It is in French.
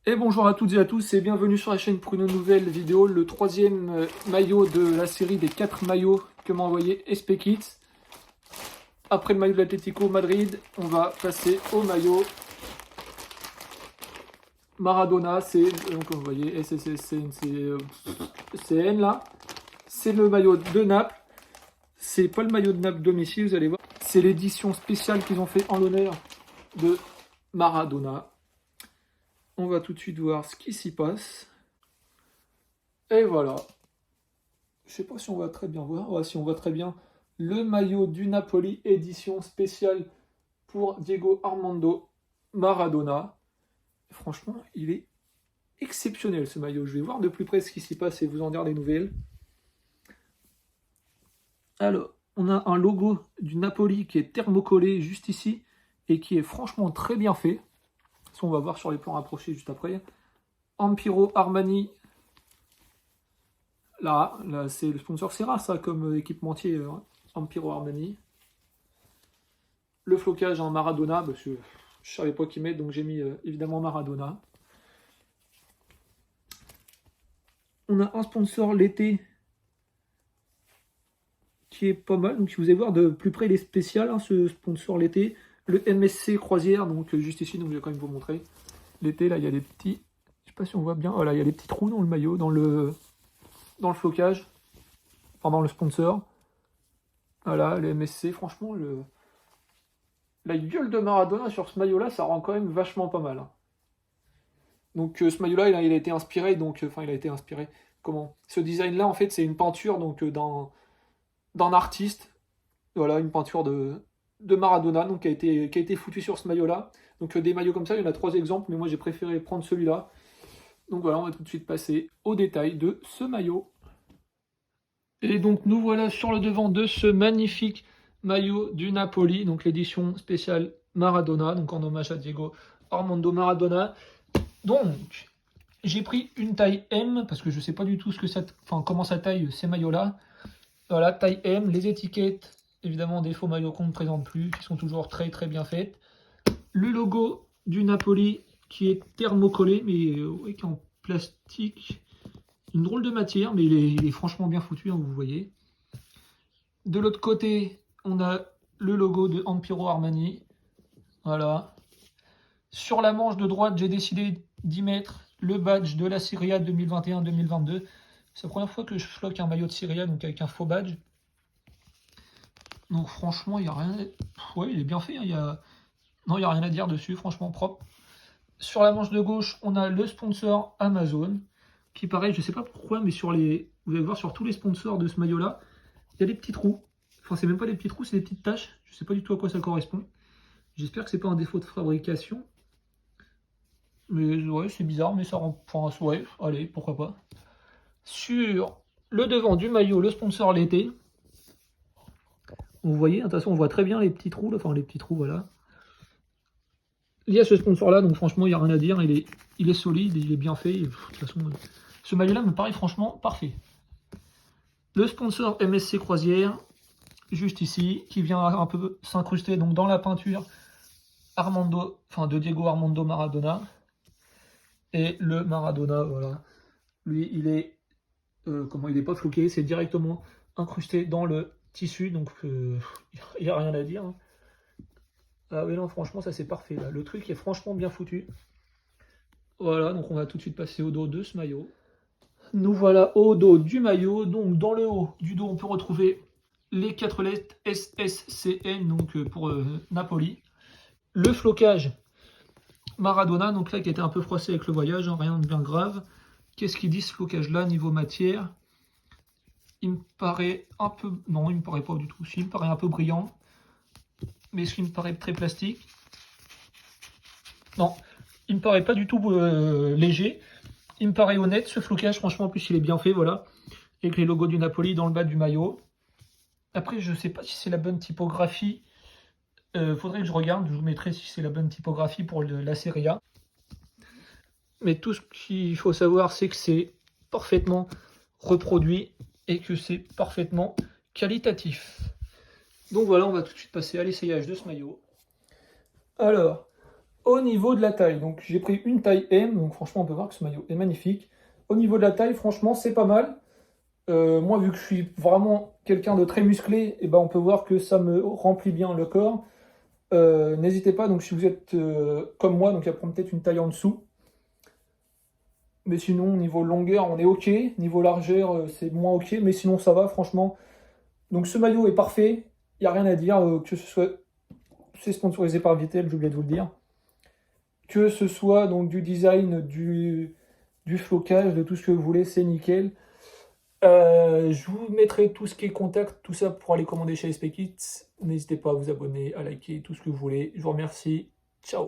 Et bonjour à toutes et à tous et bienvenue sur la chaîne pour une nouvelle vidéo, le troisième maillot de la série des 4 maillots que m'a envoyé SP Kids. Après le maillot de l'Atlético Madrid, on va passer au maillot Maradona, c'est, comme vous voyez, SSCN là, c'est le maillot de Naples, c'est pas le maillot de Naples domicile, vous allez voir, c'est l'édition spéciale qu'ils ont fait en l'honneur de Maradona. On va tout de suite voir ce qui s'y passe. Et voilà. Je sais pas si on va très bien voir. Ouais, si on voit très bien. Le maillot du Napoli, édition spéciale pour Diego Armando Maradona. Franchement, il est exceptionnel ce maillot. Je vais voir de plus près ce qui s'y passe et vous en dire des nouvelles. Alors, on a un logo du Napoli qui est thermocollé juste ici et qui est franchement très bien fait. Ça, on va voir sur les plans rapprochés juste après. Ampiro Armani. Là c'est le sponsor, c'est rare ça comme équipementier, Ampiro Armani. Le flocage en Maradona, parce que je savais pas qui mettre, donc j'ai mis évidemment Maradona. On a un sponsor l'été qui est pas mal, donc si vous allez voir de plus près, il est spécial, hein, ce sponsor l'été. Le MSC Croisière, donc juste ici, donc je vais quand même vous montrer. L'été, là, il y a des petits, je sais pas si on voit bien, voilà, il y a des petits trous dans le maillot, dans le flocage, enfin dans le sponsor. Voilà, le MSC, franchement, la gueule de Maradona sur ce maillot-là, ça rend quand même vachement pas mal, hein. Donc ce maillot-là, il a été inspiré, enfin il a été inspiré. Comment? Ce design-là, en fait, c'est une peinture donc d'un artiste. Voilà, une peinture de Maradona, donc qui a été foutue sur ce maillot-là. Donc des maillots comme ça, il y en a 3 exemples, mais moi j'ai préféré prendre celui-là. Donc voilà, on va tout de suite passer au détail de ce maillot. Et donc nous voilà sur le devant de ce magnifique maillot du Napoli, donc l'édition spéciale Maradona, donc en hommage à Diego Armando Maradona. Donc, j'ai pris une taille M, parce que je ne sais pas du tout comment ça taille ces maillots-là. Voilà, taille M, les étiquettes, évidemment des faux maillots qu'on ne présente plus, qui sont toujours très très bien faites. Le logo du Napoli qui est thermocollé, mais ouais, qui est en plastique. Une drôle de matière, mais il est franchement bien foutu, hein, vous voyez. De l'autre côté, on a le logo de Ampiro Armani. Voilà. Sur la manche de droite, j'ai décidé d'y mettre le badge de la Serie A 2021-2022. C'est la première fois que je floque un maillot de Serie A, donc avec un faux badge. Donc franchement, il n'y a rien. Ouais, il est bien fait, hein. Non, il n'y a rien à dire dessus, franchement propre. Sur la manche de gauche, on a le sponsor Amazon, qui pareil, je ne sais pas pourquoi, mais vous allez voir sur tous les sponsors de ce maillot-là, il y a des petits trous. Enfin, c'est même pas des petits trous, c'est des petites taches. Je ne sais pas du tout à quoi ça correspond. J'espère que c'est pas un défaut de fabrication. Mais ouais, c'est bizarre, mais ça rend. Enfin, ouais, allez, pourquoi pas. Sur le devant du maillot, le sponsor l'été. Vous voyez, de toute façon, on voit très bien les petits trous, là, enfin les petits trous, voilà. Il y a ce sponsor-là, donc franchement, il n'y a rien à dire. Il est solide, il est bien fait. De toute façon, ce maillot-là me paraît franchement parfait. Le sponsor MSC Croisière, juste ici, qui vient un peu s'incruster donc dans la peinture de Diego Armando Maradona. Et le Maradona, voilà. Lui, il est pas floqué, c'est directement incrusté dans le tissu, donc il n'y a rien à dire, hein. Ah oui, non, franchement, ça c'est parfait, là. Le truc est franchement bien foutu. Voilà, donc on va tout de suite passer au dos de ce maillot. Nous voilà au dos du maillot, donc dans le haut du dos, on peut retrouver les 4 lettres SSCN, donc pour Napoli. Le flocage Maradona, donc là qui était un peu froissé avec le voyage, hein, rien de bien grave. Qu'est-ce qu'il dit ce flocage-là niveau matière? Il me paraît un peu... Non, il me paraît pas du tout. Si, il me paraît un peu brillant. Mais ce qui me paraît très plastique. Non, il me paraît pas du tout léger. Il me paraît honnête, ce flocage. Franchement, en plus, il est bien fait, voilà. Avec les logos du Napoli dans le bas du maillot. Après, je sais pas si c'est la bonne typographie. Faudrait que je regarde. Je vous mettrai si c'est la bonne typographie pour la Serie A. Mais tout ce qu'il faut savoir, c'est que c'est parfaitement reproduit et que c'est parfaitement qualitatif. Donc voilà, on va tout de suite passer à l'essayage de ce maillot. Alors, Au niveau de la taille, donc j'ai pris une taille M, donc franchement on peut voir que ce maillot est magnifique. Au niveau de la taille, franchement c'est pas mal. Moi vu que je suis vraiment quelqu'un de très musclé, et ben on peut voir que ça me remplit bien le corps. N'hésitez pas, donc si vous êtes comme moi, donc à prendre peut-être une taille en dessous. Mais sinon, niveau longueur, on est ok. Niveau largeur, c'est moins ok. Mais sinon, ça va, franchement. Donc ce maillot est parfait. Il n'y a rien à dire. Que ce soit... C'est sponsorisé par Vittel, j'ai oublié de vous le dire. Que ce soit donc du design, du flocage, de tout ce que vous voulez, c'est nickel. Je vous mettrai tout ce qui est contact, tout ça pour aller commander chez SP Kits. N'hésitez pas à vous abonner, à liker, tout ce que vous voulez. Je vous remercie. Ciao.